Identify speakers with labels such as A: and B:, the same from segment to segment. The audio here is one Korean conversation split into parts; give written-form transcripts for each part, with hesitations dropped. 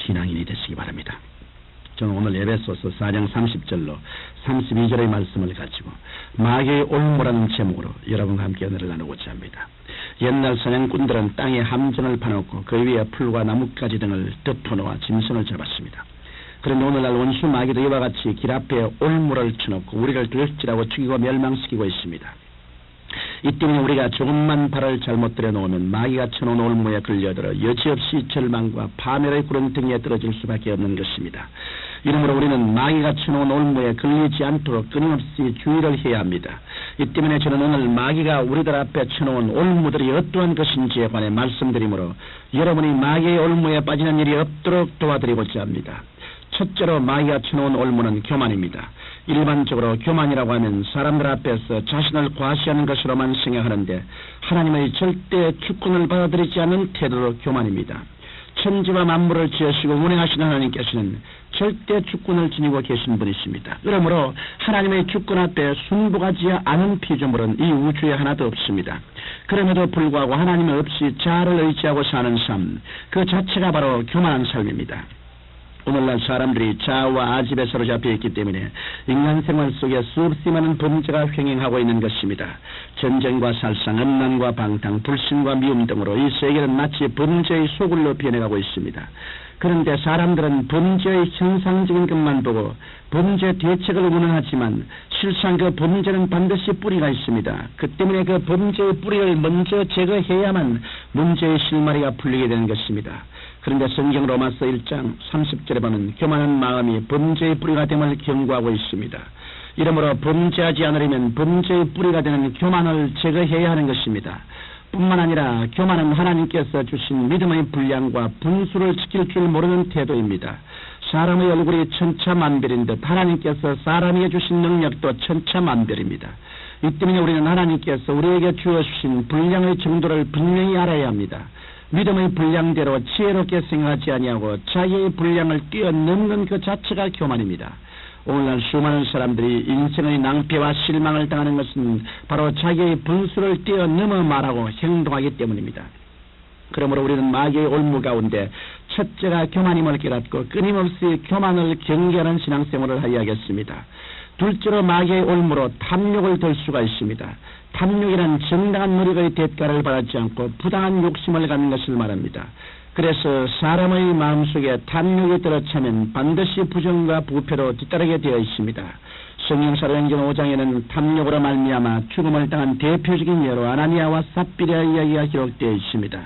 A: 신앙인이 되시기 바랍니다. 저는 오늘 에베소서 4장 30절로 32절의 말씀을 가지고 마귀의 올무라는 제목으로 여러분과 함께 은혜를 나누고자 합니다. 옛날 사냥꾼들은 땅에 함정을 파놓고 그 위에 풀과 나뭇가지 등을 덮어놓아 짐승을 잡았습니다. 그런데 오늘날 원수 마귀도 이와 같이 길 앞에 올무를 쳐놓고 우리를 들쥐라고 죽이고 멸망시키고 있습니다. 이 때문에 우리가 조금만 발을 잘못 들여놓으면 마귀가 쳐놓은 올무에 걸려들어 여지없이 절망과 파멸의 구렁텅이에 떨어질 수밖에 없는 것입니다. 이러므로 우리는 마귀가 쳐놓은 올무에 걸리지 않도록 끊임없이 주의를 해야 합니다. 이 때문에 저는 오늘 마귀가 우리들 앞에 쳐놓은 올무들이 어떠한 것인지에 관해 말씀드리므로 여러분이 마귀의 올무에 빠지는 일이 없도록 도와드리고자 합니다. 첫째로 마귀가 쳐놓은 올무는 교만입니다. 일반적으로 교만이라고 하면 사람들 앞에서 자신을 과시하는 것으로만 생각하는데 하나님의 절대 주권을 받아들이지 않는 태도로 교만입니다. 천지와 만물을 지으시고 운행하시는 하나님께서는 절대 주권을 지니고 계신 분이십니다. 그러므로 하나님의 주권 앞에 순복하지 않은 피조물은 이 우주에 하나도 없습니다. 그럼에도 불구하고 하나님 없이 자아를 의지하고 사는 삶, 그 자체가 바로 교만한 삶입니다. 오늘날 사람들이 자아와 아집에 사로잡혀 있기 때문에 인간 생활 속에 수없이 많은 범죄가 횡행하고 있는 것입니다. 전쟁과 살상, 음란과 방탕, 불신과 미움 등으로 이 세계는 마치 범죄의 소굴로 변해가고 있습니다. 그런데 사람들은 범죄의 현상적인 것만 보고 범죄 대책을 운운하지만 실상 그 범죄는 반드시 뿌리가 있습니다. 그 때문에 그 범죄의 뿌리를 먼저 제거해야만 문제의 실마리가 풀리게 되는 것입니다. 그런데 성경 로마서 1장 30절에 보면 교만한 마음이 범죄의 뿌리가 됨을 경고하고 있습니다. 이러므로 범죄하지 않으려면 범죄의 뿌리가 되는 교만을 제거해야 하는 것입니다. 뿐만 아니라 교만은 하나님께서 주신 믿음의 분량과 분수를 지킬 줄 모르는 태도입니다. 사람의 얼굴이 천차만별인 듯 하나님께서 사람에게 주신 능력도 천차만별입니다. 이 때문에 우리는 하나님께서 우리에게 주어주신 분량의 정도를 분명히 알아야 합니다. 믿음의 분량대로 지혜롭게 생각하지 아니하고 자기의 분량을 뛰어넘는 그 자체가 교만입니다. 오늘날 수많은 사람들이 인생의 낭패와 실망을 당하는 것은 바로 자기의 분수를 뛰어넘어 말하고 행동하기 때문입니다. 그러므로 우리는 마귀의 올무 가운데 첫째가 교만임을 깨닫고 끊임없이 교만을 경계하는 신앙생활을 하여야겠습니다. 둘째로 마귀의 올무로 탐욕을 들 수가 있습니다. 탐욕이란 정당한 노력의 대가를 받지 않고 부당한 욕심을 갖는 것을 말합니다. 그래서 사람의 마음속에 탐욕이 들어차면 반드시 부정과 부패로 뒤따르게 되어 있습니다. 성경 사도행전 5장에는 탐욕으로 말미암아 죽음을 당한 대표적인 예로 아나니아와 삽비라의 이야기가 기록되어 있습니다.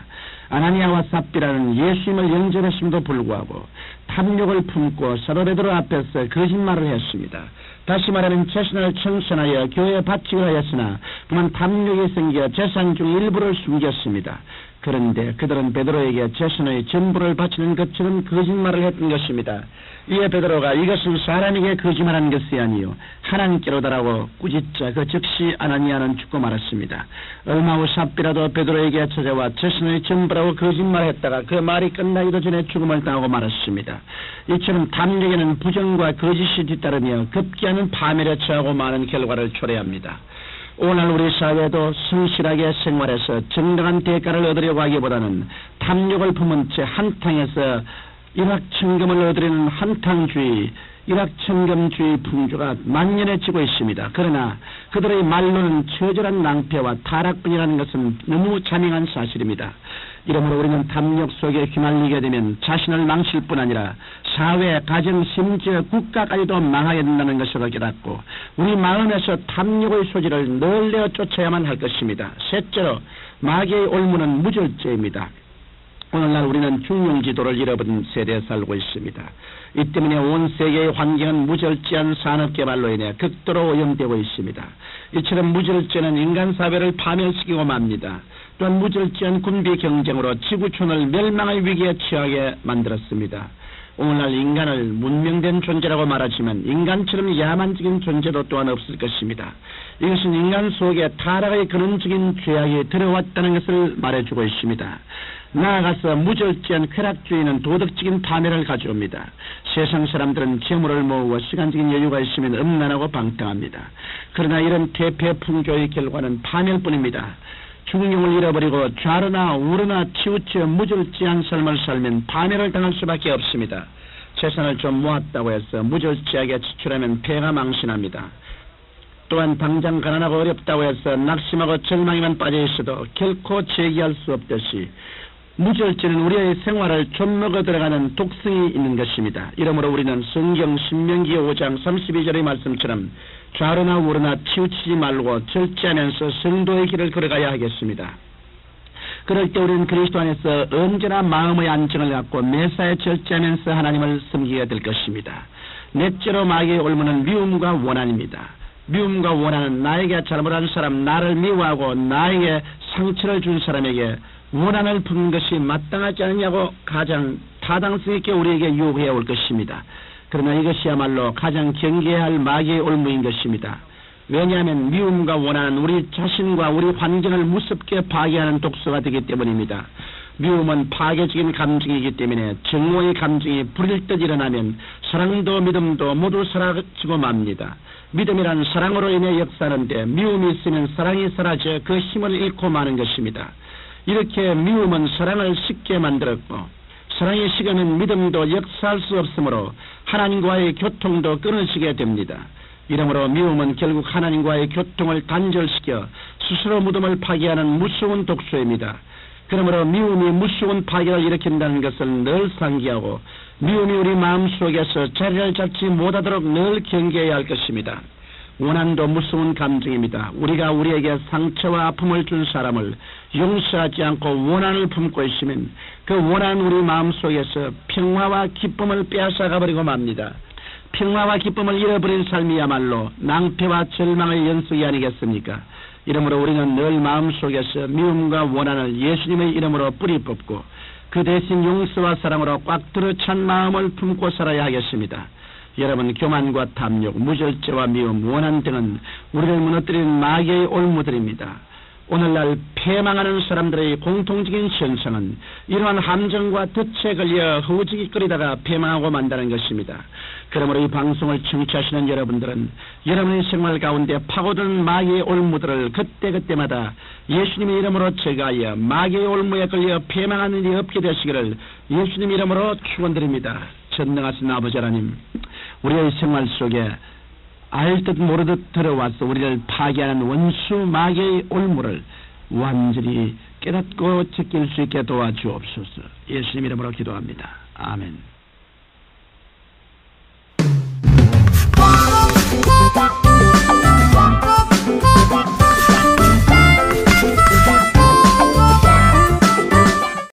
A: 아나니아와 삽비라는 예수님을 영접했음에도 불구하고 탐욕을 품고 사도 베드로 앞에서 거짓말을 했습니다. 다시 말하면 재산을 청산하여 교회에 바치고 하였으나 그만 탐욕이 생겨 재산 중 일부를 숨겼습니다. 그런데 그들은 베드로에게 재산의 전부를 바치는 것처럼 거짓말을 했던 것입니다. 이에 베드로가 이것은 사람에게 거짓말한 것이 아니요 하나님께로다라고 꾸짖자 그 즉시 아나니아는 죽고 말았습니다. 얼마 후 삽비라도 베드로에게 찾아와 재산의 전부라고 거짓말했다가 그 말이 끝나기도 전에 죽음을 당하고 말았습니다. 이처럼 탐욕에는 부정과 거짓이 뒤따르며 급기야는 파멸에 처하고 많은 결과를 초래합니다. 오늘 우리 사회도 성실하게 생활해서 정당한 대가를 얻으려고 하기보다는 탐욕을 품은 채 한탕에서 일확천금을 얻으려는 한탕주의, 일확천금주의 풍조가 만연해지고 있습니다. 그러나 그들의 말로는 처절한 낭패와 타락뿐이라는 것은 너무 자명한 사실입니다. 이러므로 우리는 탐욕 속에 휘말리게 되면 자신을 망칠 뿐 아니라 사회, 가정, 심지어 국가까지도 망하게 된다는 것을 깨닫고 우리 마음에서 탐욕의 소지를 늘 내어 쫓아야만 할 것입니다. 셋째로 마귀의 올무는 무절제입니다. 오늘날 우리는 중용지도를 잃어버린 세대에 살고 있습니다. 이 때문에 온 세계의 환경은 무절제한 산업개발로 인해 극도로 오염되고 있습니다. 이처럼 무절제는 인간 사회를 파멸시키고 맙니다. 또한 무절제한 군비 경쟁으로 지구촌을 멸망의 위기에 처하게 만들었습니다. 오늘날 인간을 문명된 존재라고 말하지만 인간처럼 야만적인 존재도 또한 없을 것입니다. 이것은 인간 속에 타락의 근원적인 죄악이 들어왔다는 것을 말해주고 있습니다. 나아가서 무절제한 쾌락주의는 도덕적인 파멸을 가져옵니다. 세상 사람들은 재물을 모으고 시간적인 여유가 있으면 음란하고 방탕합니다. 그러나 이런 퇴폐 풍조의 결과는 파멸뿐입니다. 중용을 잃어버리고 좌르나 우르나 치우쳐 무절제한 삶을 살면 파멸을 당할 수밖에 없습니다. 재산을 좀 모았다고 해서 무절제하게 지출하면 폐가 망신합니다. 또한 당장 가난하고 어렵다고 해서 낙심하고 절망에만 빠져 있어도 결코 재기할 수 없듯이 무절제는 우리의 생활을 좀먹어 들어가는 독성이 있는 것입니다. 이러므로 우리는 성경 신명기 5장 32절의 말씀처럼 좌르나 우르나 치우치지 말고 절제하면서 성도의 길을 걸어가야 하겠습니다. 그럴 때 우리는 그리스도 안에서 언제나 마음의 안정을 갖고 매사에 절제하면서 하나님을 섬기게 될 것입니다. 넷째로 마귀의 올무는 미움과 원한입니다. 미움과 원한은 나에게 잘못한 사람, 나를 미워하고 나에게 상처를 준 사람에게 원한을 품는 것이 마땅하지 않느냐고 가장 타당성 있게 우리에게 요구해 올 것입니다. 그러나 이것이야말로 가장 경계해야 할 마귀의 올무인 것입니다. 왜냐하면 미움과 원한은 우리 자신과 우리 환경을 무섭게 파괴하는 독소가 되기 때문입니다. 미움은 파괴적인 감정이기 때문에 증오의 감정이 불일 듯 일어나면 사랑도 믿음도 모두 사라지고 맙니다. 믿음이란 사랑으로 인해 역사하는데 미움이 있으면 사랑이 사라져 그 힘을 잃고 마는 것입니다. 이렇게 미움은 사랑을 식게 만들었고 사랑이 식으면 믿음도 역사할 수 없으므로 하나님과의 교통도 끊어지게 됩니다. 이러므로 미움은 결국 하나님과의 교통을 단절시켜 스스로 무덤을 파괴하는 무서운 독소입니다. 그러므로 미움이 무서운 파괴를 일으킨다는 것을 늘 상기하고 미움이 우리 마음속에서 자리를 잡지 못하도록 늘 경계해야 할 것입니다. 원한도 무서운 감정입니다. 우리가 우리에게 상처와 아픔을 준 사람을 용서하지 않고 원한을 품고 있으면 그 원한은 우리 마음속에서 평화와 기쁨을 빼앗아가버리고 맙니다. 평화와 기쁨을 잃어버린 삶이야말로 낭패와 절망의 연속이 아니겠습니까? 이러므로 우리는 늘 마음속에서 미움과 원한을 예수님의 이름으로 뿌리 뽑고 그 대신 용서와 사랑으로 꽉 들어찬 마음을 품고 살아야 하겠습니다. 여러분, 교만과 탐욕, 무절제와 미움, 원한 등은 우리를 무너뜨리는 마귀의 올무들입니다. 오늘날 패망하는 사람들의 공통적인 현상은 이러한 함정과 덫에 걸려 허우적거리다가 패망하고 만다는 것입니다. 그러므로 이 방송을 청취하시는 여러분들은 여러분의 생활 가운데 파고든 마귀의 올무들을 그때그때마다 예수님의 이름으로 제거하여 마귀의 올무에 걸려 패망하는 일이 없게 되시기를 예수님 이름으로 축원드립니다. 전능하신 아버지 하나님, 우리의 생활 속에 알듯 모르듯 들어와서 우리를 파괴하는 원수 마귀의 올무를 완전히 깨닫고 지킬 수 있게 도와주옵소서. 예수님 이름으로 기도합니다. 아멘.